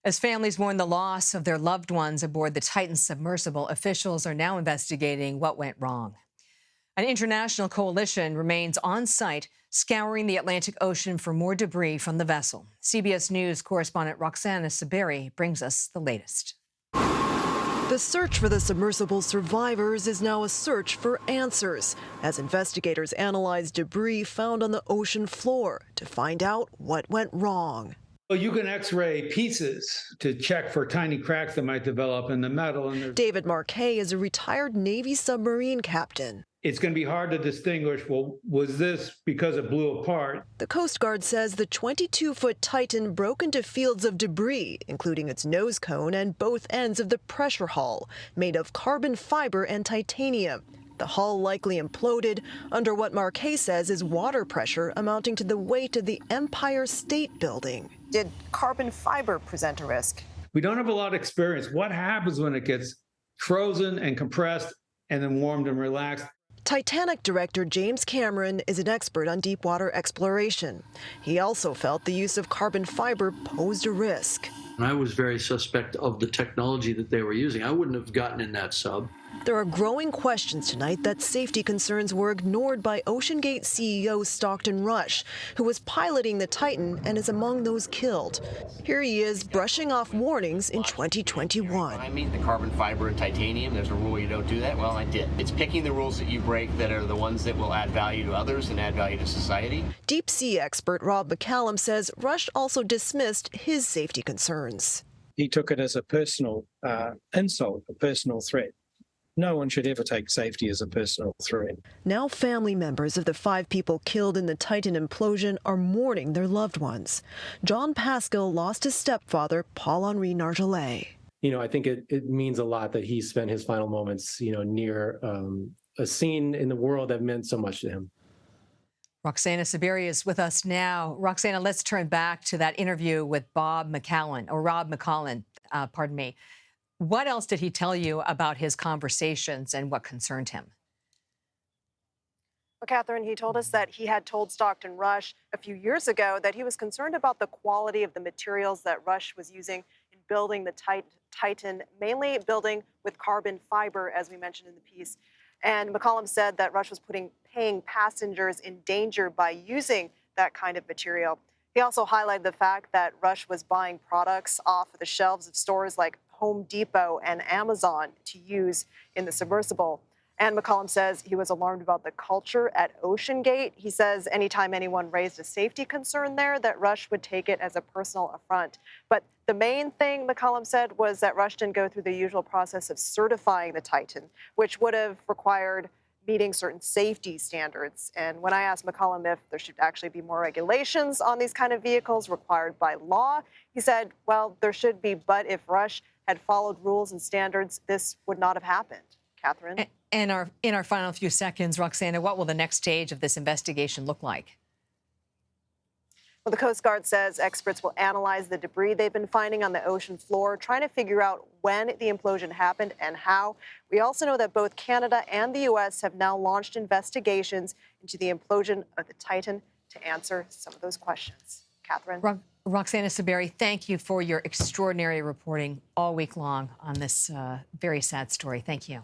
As families mourn the loss of their loved ones aboard the Titan submersible, officials are now investigating what went wrong. An international coalition remains on site, scouring the Atlantic Ocean for more debris from the vessel. CBS News correspondent Roxana Saberi brings us the latest. The search for the submersible survivors is now a search for answers, as investigators analyze debris found on the ocean floor to find out what went wrong. Well, you can X-ray pieces to check for tiny cracks that might develop in the metal. David Marquet is a retired Navy submarine captain. It's going to be hard to distinguish, well, was this because it blew apart? The Coast Guard says the 22-foot Titan broke into fields of debris, including its nose cone and both ends of the pressure hull, made of carbon fiber and titanium. The hull likely imploded under what Marquet says is water pressure amounting to the weight of the Empire State Building. Did carbon fiber present a risk? We don't have a lot of experience. What happens when it gets frozen and compressed and then warmed and relaxed? Titanic director James Cameron is an expert on deepwater exploration. He also felt the use of carbon fiber posed a risk. I was very suspect of the technology that they were using. I wouldn't have gotten in that sub. There are growing questions tonight that safety concerns were ignored by OceanGate CEO Stockton Rush, who was piloting the Titan and is among those killed. Here he is brushing off warnings in 2021. I mean, the carbon fiber and titanium, there's a rule you don't do that. Well, I did. It's picking the rules that you break that are the ones that will add value to others and add value to society. Deep sea expert Rob McCallum says Rush also dismissed his safety concerns. He took it as a personal insult, a personal threat. No one should ever take safety as a personal threat. Now family members of the 5 people killed in the Titan implosion are mourning their loved ones. John Pascal lost his stepfather, Paul-Henri Nargeolet. I think it means a lot that he spent his final moments, near a scene in the world that meant so much to him. Roxana Saberi is with us now. Roxana, let's turn back to that interview with Rob McCallum, pardon me. What else did he tell you about his conversations and what concerned him? Well, Catherine, he told us that he had told Stockton Rush a few years ago that he was concerned about the quality of the materials that Rush was using in building the Titan, mainly building with carbon fiber, as we mentioned in the piece. And McCallum said that Rush was paying passengers in danger by using that kind of material. He also highlighted the fact that Rush was buying products off of the shelves of stores like Home Depot and Amazon to use in the submersible. And McCallum says he was alarmed about the culture at OceanGate. He says anytime anyone raised a safety concern there, that Rush would take it as a personal affront. But the main thing McCallum said was that Rush didn't go through the usual process of certifying the Titan, which would have required meeting certain safety standards. And when I asked McCallum if there should actually be more regulations on these kind of vehicles required by law, he said, well, there should be, but if Rush had followed rules and standards, this would not have happened. Catherine? And in our final few seconds, Roxana, what will the next stage of this investigation look like? Well, the Coast Guard says experts will analyze the debris they've been finding on the ocean floor, trying to figure out when the implosion happened and how. We also know that both Canada and the U.S. have now launched investigations into the implosion of the Titan to answer some of those questions. Catherine? Roxana Saberi, thank you for your extraordinary reporting all week long on this very sad story. Thank you.